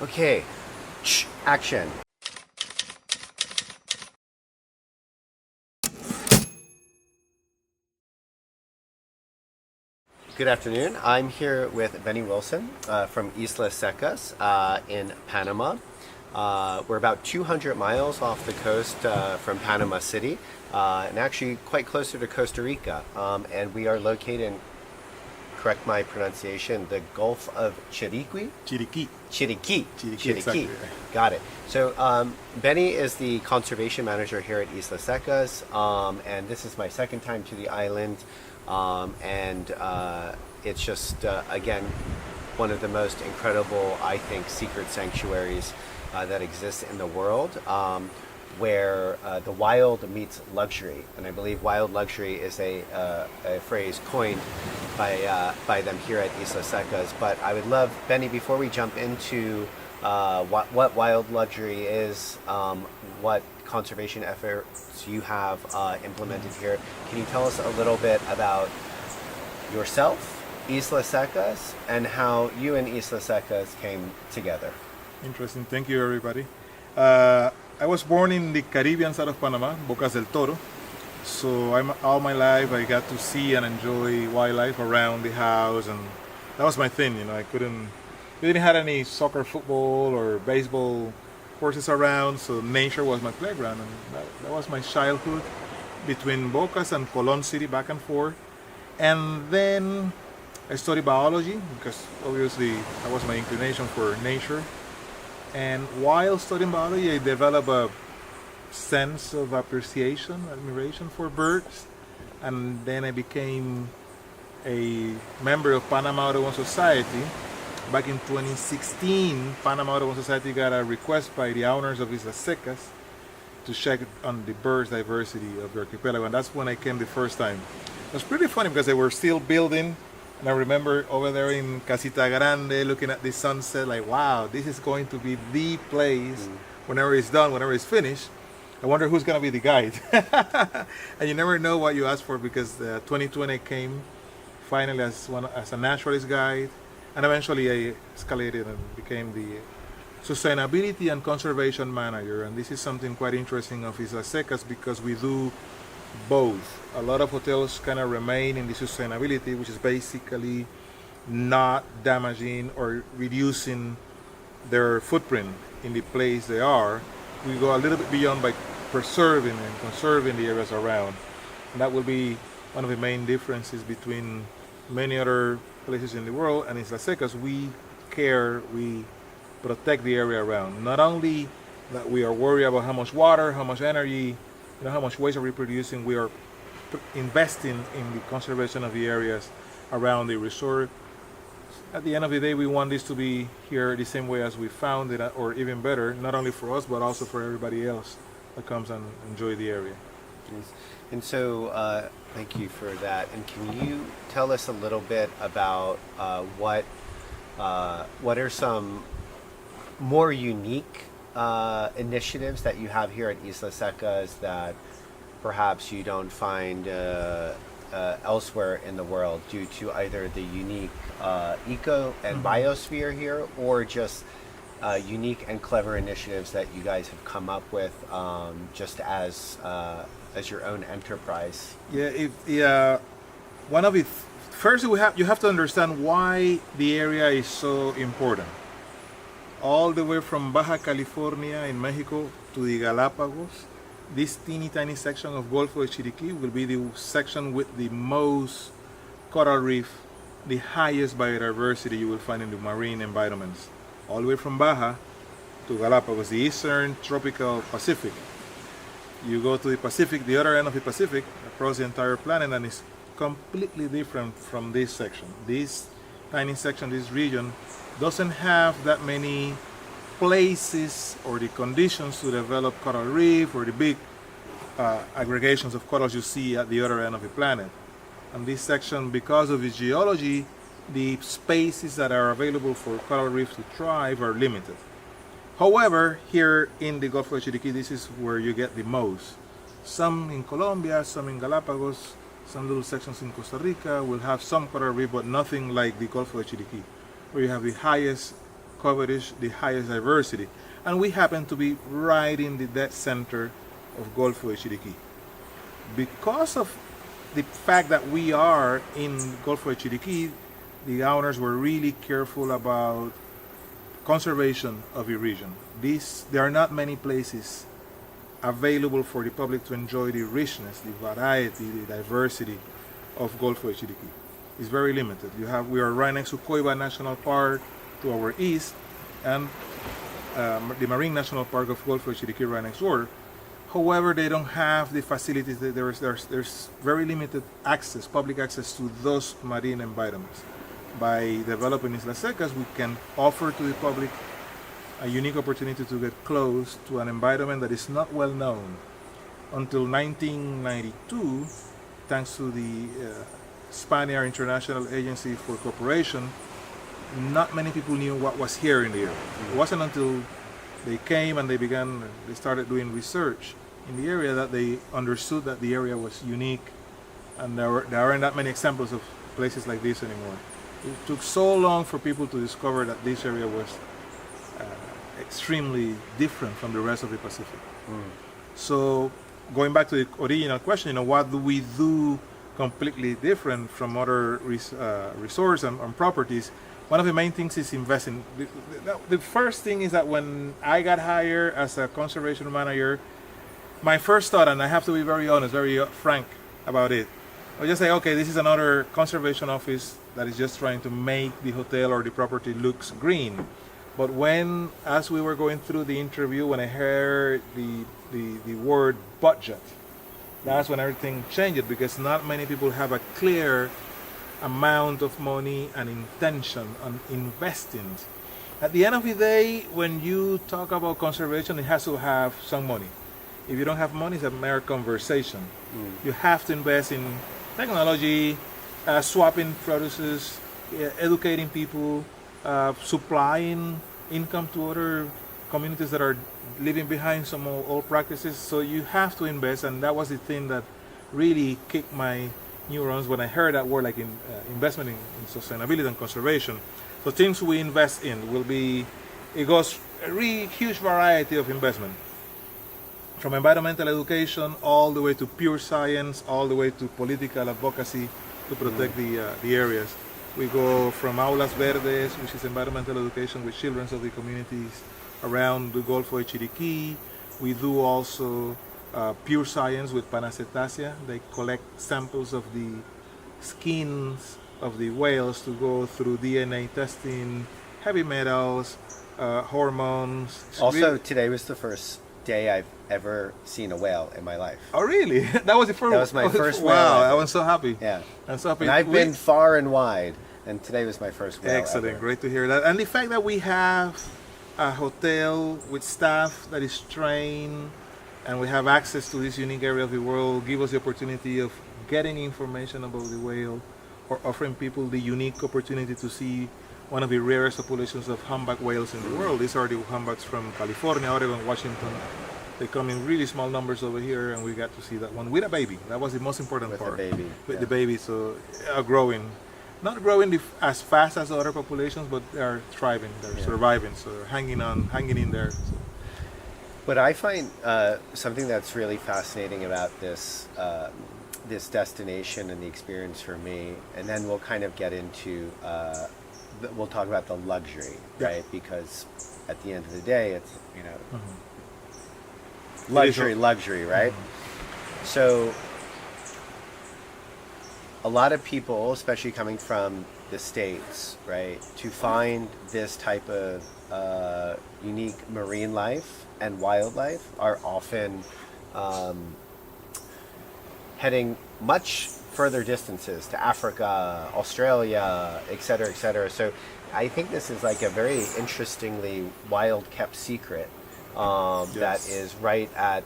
Okay, action. Good afternoon. I'm here with Beny Wilson from Islas Secas in Panama. We're about 200 miles off the coast from Panama City and actually quite closer to Costa Rica. And we are located in, correct my pronunciation, the Gulf of Chiriqui? Chiriquí. Chiriqui. Exactly. Got it. So Beny is the conservation manager here at Islas Secas, and this is my second time to the island. It's just, again, one of the most incredible, I think, secret sanctuaries that exists in the world, where the wild meets luxury. And I believe wild luxury is a phrase coined by them here at Islas Secas. But I would love, Beny, before we jump into what wild luxury is, what conservation efforts you have implemented here, can you tell us a little bit about yourself, Islas Secas, and how you and Islas Secas came together? Interesting. Thank you, everybody. I was born in the Caribbean side of Panama, Bocas del Toro. So all my life I got to see and enjoy wildlife around the house, and that was my thing. You know, we didn't have any soccer, football, or baseball courses around, so nature was my playground, and that was my childhood between Bocas and Colon City, back and forth. And then I studied biology because obviously that was my inclination for nature. And while studying biology, I developed a sense of appreciation, admiration for birds. And then I became a member of Panama Audubon Society. Back in 2016, Panama Audubon Society got a request by the owners of Islas Secas to check on the birds diversity of the archipelago, and that's when I came the first time. It was pretty funny because they were still building, and I remember over there in Casita Grande looking at the sunset like, wow, this is going to be the place whenever it's done, whenever it's finished. I wonder who's going to be the guide. And you never know what you ask for, because 2020 came finally as a naturalist guide, and eventually I escalated and became the sustainability and conservation manager. And this is something quite interesting of Islas Secas, because we do both. A lot of hotels kind of remain in the sustainability, which is basically not damaging or reducing their footprint in the place they are. We go a little bit beyond by preserving and conserving the areas around. And that will be one of the main differences between many other places in the world and Islas Secas. We protect the area around. Not only that we are worried about how much water, how much energy, how much waste are we producing, we are investing in the conservation of the areas around the resort. At the end of the day, we want this to be here the same way as we found it, or even better, not only for us, but also for everybody else that comes and enjoy the area. And so, thank you for that. And can you tell us a little bit about what are some more unique initiatives that you have here at Islas Secas that perhaps you don't find elsewhere in the world, due to either the unique eco and biosphere here, or just unique and clever initiatives that you guys have come up with just as your own enterprise? One of it. First, you have to understand why the area is so important. All the way from Baja California in Mexico to the Galapagos, this teeny tiny section of Gulf of Chiriqui will be the section with the most coral reef, the highest biodiversity you will find in the marine environments. All the way from Baja to Galapagos, the eastern tropical Pacific. You go to the Pacific, the other end of the Pacific, across the entire planet, and it's completely different from this section. This tiny section, this region, doesn't have that many places or the conditions to develop coral reef or the big aggregations of corals you see at the other end of the planet. And this section, because of its geology, the spaces that are available for coral reefs to thrive are limited. However, here in the Gulf of Chiriqui, this is where you get the most. Some in Colombia, some in Galapagos, some little sections in Costa Rica will have some coral reef, but nothing like the Gulf of Chiriqui, where you have the highest coveted the highest diversity. And we happen to be right in the dead center of Golfo de Chiriquí. Because of the fact that we are in Golfo de Chiriquí, the owners were really careful about conservation of the region. There are not many places available for the public to enjoy the richness, the variety, the diversity of Golfo de Chiriquí. It's very limited. We are right next to Coiba National Park to our east, and the Marine National Park of Golfo de Chiriquí right next door. However, they don't have the facilities. There's very limited access, public access to those marine environments. By developing Islas Secas, we can offer to the public a unique opportunity to get close to an environment that is not well known. Until 1992, thanks to the Spaniard International Agency for Cooperation, not many people knew what was here in the area. It wasn't until they came and they started doing research in the area that they understood that the area was unique, and there aren't that many examples of places like this anymore. It took so long for people to discover that this area was extremely different from the rest of the Pacific. So going back to the original question, what do we do completely different from other resorts and properties? One of the main things is investing. The first thing is that when I got hired as a conservation manager, my first thought, and I have to be very honest, very frank about it, I just say, okay, this is another conservation office that is just trying to make the hotel or the property looks green. But as we were going through the interview, when I heard the word budget, that's when everything changed, because not many people have a clear amount of money and intention on investing. At the end of the day, when you talk about conservation, it has to have some money. If you don't have money, it's a mere conversation. You have to invest in technology, swapping produces, educating people, supplying income to other communities that are leaving behind some old practices. So you have to invest, and that was the thing that really kicked my neurons when I heard that word, like investment in sustainability and conservation. So things we invest in it goes a really huge variety of investment, from environmental education all the way to pure science, all the way to political advocacy to protect the areas. We go from Aulas Verdes, which is environmental education with children of the communities around the Golfo de Chiriquí. We do also pure science with Panacetacea. They collect samples of the skins of the whales to go through DNA testing, heavy metals, hormones. Today was the first day I've ever seen a whale in my life. Oh, really? That was the first. That was my first whale. Wow, ever. I was so happy. Yeah. I'm so happy. And I've been far and wide, and today was my first whale. Excellent. Ever. Great to hear that. And the fact that we have a hotel with staff that is trained, and we have access to this unique area of the world, give us the opportunity of getting information about the whale, or offering people the unique opportunity to see one of the rarest populations of humpback whales in the world. These are the humpbacks from California, Oregon, Washington. They come in really small numbers over here, and we got to see that one with a baby. That was the most important part. With the baby. With the baby, so growing. Not growing as fast as other populations, but they are thriving, they're surviving, so they're hanging in there. So. What I find something that's really fascinating about this this destination and the experience for me, and then we'll kind of get into we'll talk about the luxury, right? Because at the end of the day, it's luxury, right? So a lot of people, especially coming from the States, right, to find this type of unique marine life and wildlife are often heading much further distances to Africa, Australia, et cetera, et cetera. So I think this is like a very interestingly wild kept secret that is right at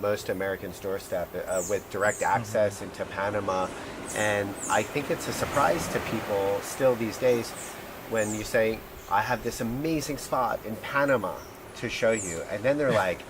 most Americans' doorstep with direct access into Panama. And I think it's a surprise to people still these days when you say, I have this amazing spot in Panama to show you. And then they're like,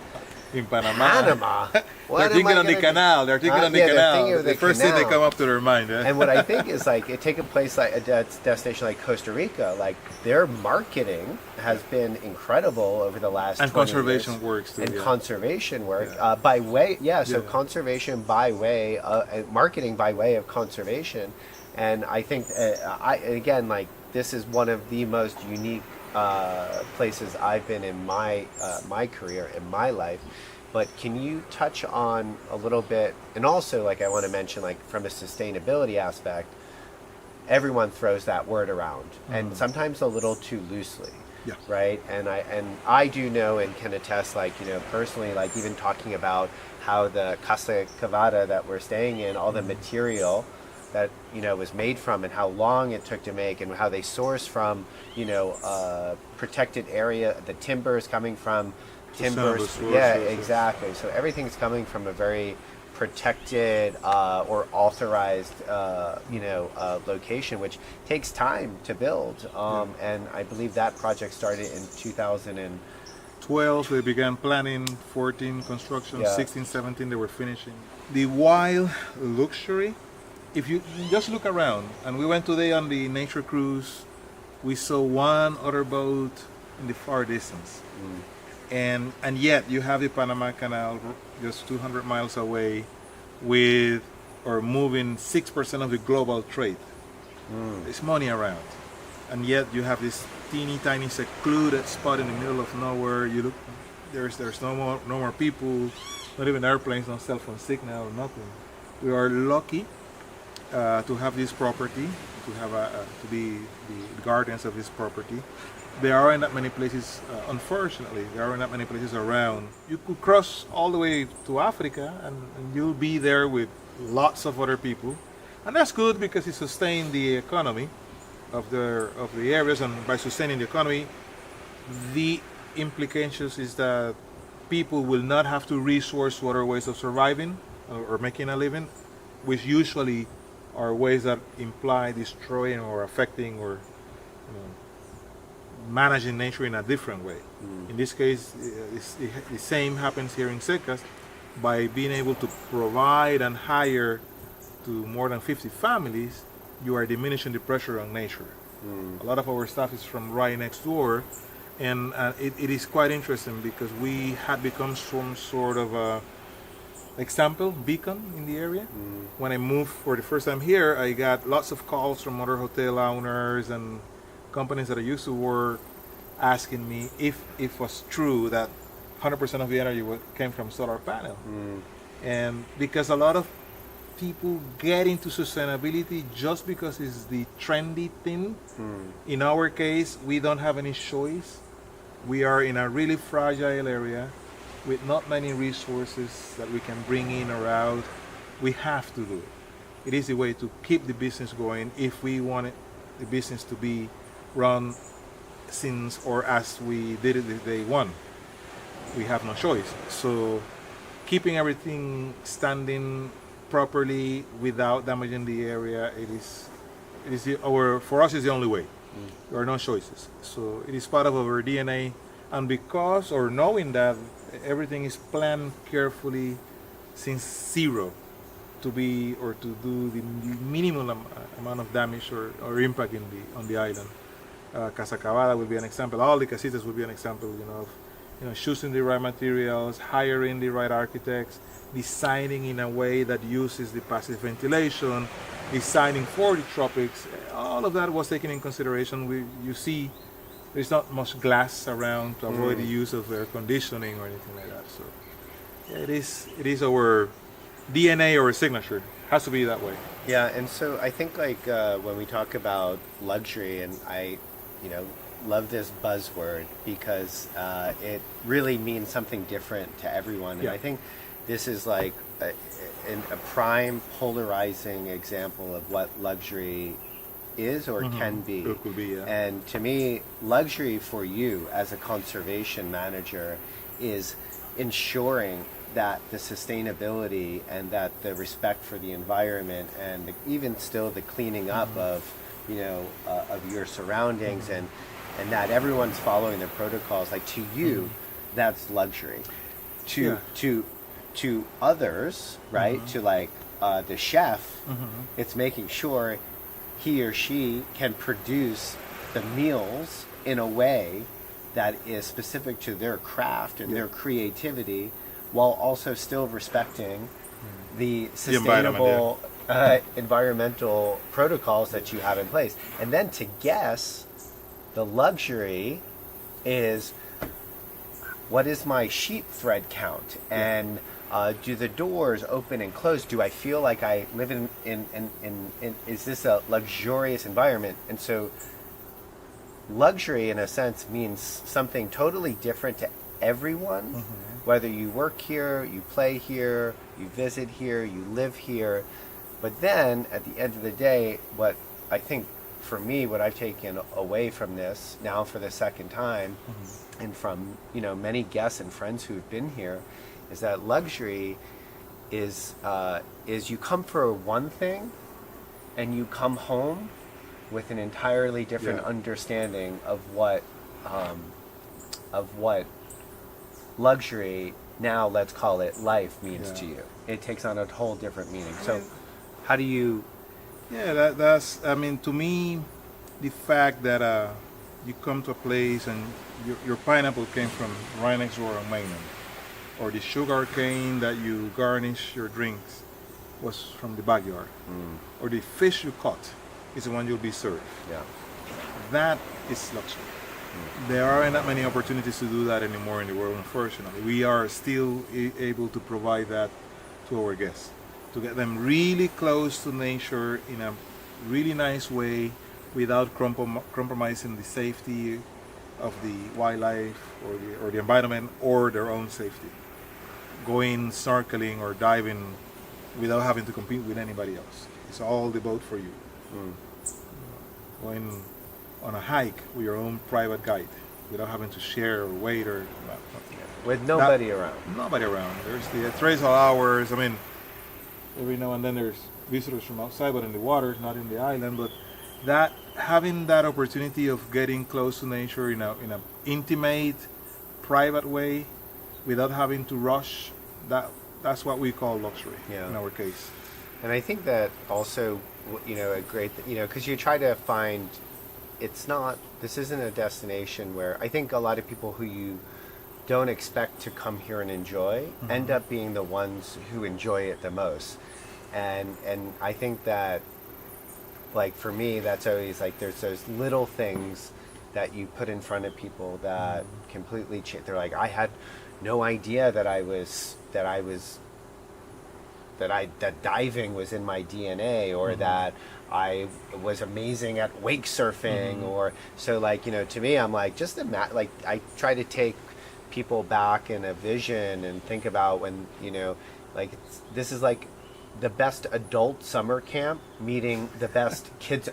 in Panama. Panama. They're What am thinking I on the gonna do? canal. They're thinking on the Yeah, they're canal. thinking of The the first thing they canal. come up to their mind. Eh? And what I think is like it take a place like a destination like Costa Rica, like their marketing has been incredible over the last And 20 conservation years. works too. And yeah. conservation work Yeah. by way, so Yeah. conservation by way, marketing by way of conservation, and I think again like this is one of the most unique places I've been in my career in my life. But can you touch on a little bit, and also like I want to mention like from a sustainability aspect, everyone throws that word around, and sometimes a little too loosely. Yeah. Right. And I do know and can attest, like, you know, personally, like even talking about how the Casa Cavada that we're staying in, all the material that, you know, was made from and how long it took to make and how they source from, you know, protected area, the timber is coming from timbers. Sustainable Yeah, sources. exactly. So everything's coming from a very protected or authorized, location, which takes time to build. And I believe that project started in 2000 12 they began planning, 14 construction, Yeah. 16, 17 they were finishing. The wild luxury, if you just look around, and we went today on the nature cruise, we saw one other boat in the far distance. And yet you have the Panama Canal just 200 miles away with or moving 6% of the global trade. There's money around. And yet you have this teeny tiny secluded spot in the middle of nowhere. You look, there's no more people, not even airplanes, no cell phone signal, nothing. We are lucky to have this property, to have to be the guardians of this property. There aren't that many places, unfortunately, there aren't that many places around. You could cross all the way to Africa and you'll be there with lots of other people. And that's good because it sustains the economy of the areas, and by sustaining the economy, the implications is that people will not have to resource to other ways of surviving or making a living, which usually are ways that imply destroying or affecting or managing nature in a different way. In this case, the same happens here in Secas. By being able to provide and hire to more than 50 families, you are diminishing the pressure on nature. A lot of our staff is from right next door, and it is quite interesting because we had become some sort of a example, beacon in the area. When I moved for the first time here, I got lots of calls from other hotel owners and companies that I used to work asking me if it was true that 100% of the energy came from solar panel. And because a lot of people get into sustainability just because it's the trendy thing. In our case, we don't have any choice. We are in a really fragile area with not many resources that we can bring in or out. We have to do it. It is the way to keep the business going if we want the business to be run since or as we did it day one. We have no choice. So keeping everything standing properly without damaging the area, for us is the only way. There are no choices. So it is part of our DNA, and because or knowing that everything is planned carefully since zero to be or to do the minimum amount of damage or impact on the island. Casa Cavada will be an example. All the casitas will be an example, of choosing the right materials, hiring the right architects, designing in a way that uses the passive ventilation, designing for the tropics. All of that was taken in consideration. You see, there's not much glass around to avoid the use of air conditioning or anything like that. So yeah, it is our DNA or signature. Has to be that way. Yeah, and so I think like when we talk about luxury, and I, love this buzzword because it really means something different to everyone. And Yeah. I think this is like a prime polarizing example of what luxury is or can be. It could be, yeah. And to me, luxury for you as a conservation manager is ensuring that the sustainability and that the respect for the environment and even still the cleaning up of your surroundings and that everyone's following the protocols, like to you, that's luxury. to Yeah. to others, right? To like the chef, it's making sure he or she can produce the meals in a way that is specific to their craft and their creativity, while also still respecting the sustainable environmental protocols that you have in place. And then to guess, the luxury is, what is my sheep thread count? And do the doors open and close? Do I feel like I live in is this a luxurious environment? And so luxury, in a sense, means something totally different to everyone, whether you work here, you play here, you visit here, you live here. But then, at the end of the day, what I think, for me, what I've taken away from this, now for the second time, and from, you know, many guests and friends who've been here, is that luxury is you come for one thing, and you come home with an entirely different understanding of what luxury, now let's call it life, means to you. It takes on a whole different meaning. So how do you... Yeah, that's, I mean, to me, the fact that you come to a place and your pineapple came from right next door on mainland, or the sugar cane that you garnish your drinks was from the backyard, or the fish you caught is the one you'll be served. Yeah. That is luxury. There aren't that many opportunities to do that anymore in the world, unfortunately. We are still able to provide that to our guests, to get them really close to nature in a really nice way, without compromising the safety of the wildlife or the environment or their own safety. Going snorkeling or diving without having to compete with anybody else. It's all the boat for you. Going on a hike with your own private guide without having to share or wait or nothing. With nobody around. Nobody around. There's the appraisal hours. I mean, every now and then there's visitors from outside, but in the water, not in the island. But that, having that opportunity of getting close to nature in a intimate, private way, without having to rush, that's what we call luxury in our case. And I think that also, you know, a great, you know, because you try to find, this isn't a destination where, I think a lot of people who you don't expect to come here and enjoy end up being the ones who enjoy it the most. And I think that, like, for me, that's always like, there's those little things that you put in front of people that completely change. They're like, I had no idea that that diving was in my DNA, or that I was amazing at wake surfing, or so, like, you know, to me, I'm like, just like, I try to take people back in a vision and think about when, you know, like, this is like the best adult summer camp meeting the best kids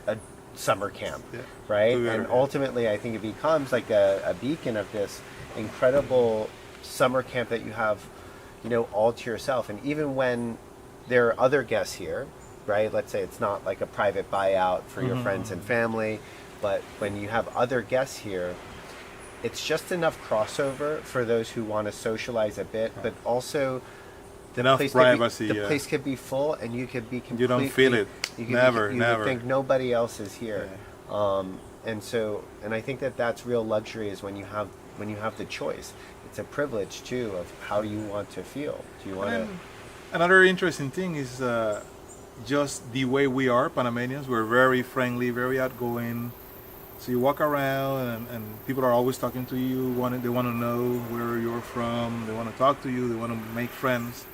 summer camp, right? And ultimately, I think it becomes like a beacon of this incredible summer camp that you have, you know, all to yourself. And even when there are other guests here, right? Let's say it's not like a private buyout for your friends and family, but when you have other guests here, it's just enough crossover for those who want to socialize a bit, but also enough privacy. The place could be full, and you could be completely. You don't feel it. Never. Would think nobody else is here, and so, and I think that that's real luxury, is when you have the choice. It's a privilege too of how you want to feel. Do you want to? Another interesting thing is just the way we are, Panamanians. We're very friendly, very outgoing. So you walk around and people are always talking to you. They want to know where you're from. They want to talk to you. They want to make friends.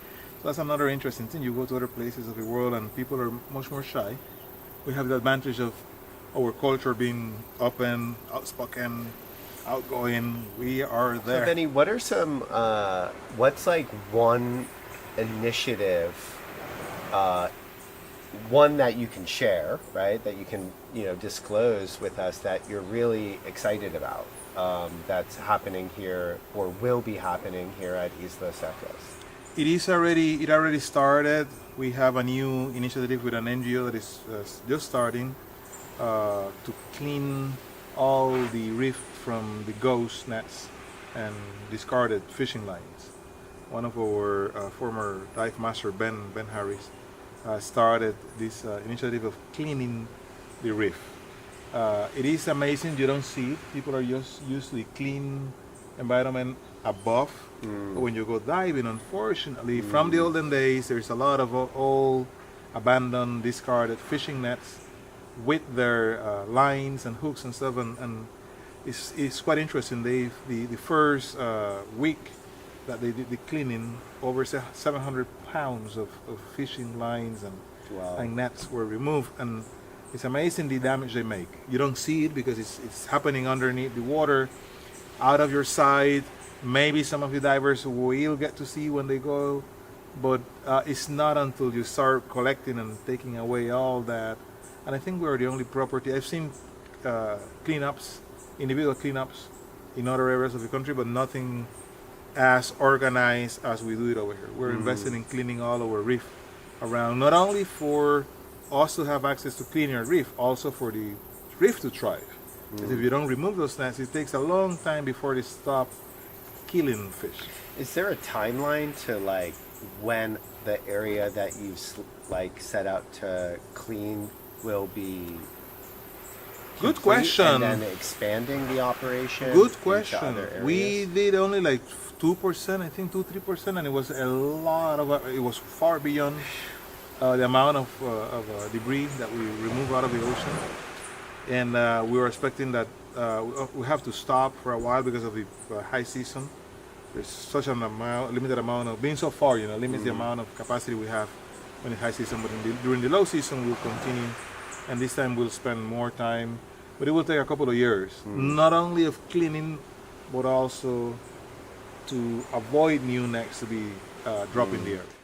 So that's another interesting thing. You go to other places of the world and people are much more shy. We have the advantage of our culture being open, outspoken, outgoing. We are there. So Beny, what are some? What's like one initiative? One that you can share, right? That you can, you know, disclose with us that you're really excited about, that's happening here or will be happening here at Islas Secas. It already started. We have a new initiative with an NGO that is just starting to clean all the reef from the ghost nets and discarded fishing lines. one of our former dive master, Ben Harris, started this initiative of cleaning the reef. It is amazing. You don't see it. People are just usually clean environment above. But when you go diving, unfortunately, from the olden days, there's a lot of old, abandoned, discarded fishing nets with their lines and hooks and stuff. And it's quite interesting. The first week that they did the cleaning, over 700 pounds of fishing lines and nets were removed. And it's amazing the damage they make. You don't see it because it's happening underneath the water, out of your sight. Maybe some of the divers will get to see when they go, but it's not until you start collecting and taking away all that. And I think we're the only property. I've seen cleanups, individual cleanups in other areas of the country, but nothing as organized as we do it over here. We're investing in cleaning all our reef around, not only for us to have access to clean our reef, also for the reef to thrive. Because if you don't remove those nets, it takes a long time before they stop killing fish. Is there a timeline to like when the area that you've like set out to clean will be Good complete, question. and then expanding the operation? Good into question. other areas? We did only like 2%, I think 2-3%, and it was a lot of. It was far beyond the amount of debris that we remove out of the ocean, and we were expecting that we have to stop for a while because of the high season. There's such an limited amount of being so far, limits the amount of capacity we have when it's high season. But during the low season, we'll continue, and this time we'll spend more time. But it will take a couple of years, not only of cleaning, but also to avoid new nets to be dropped in the earth.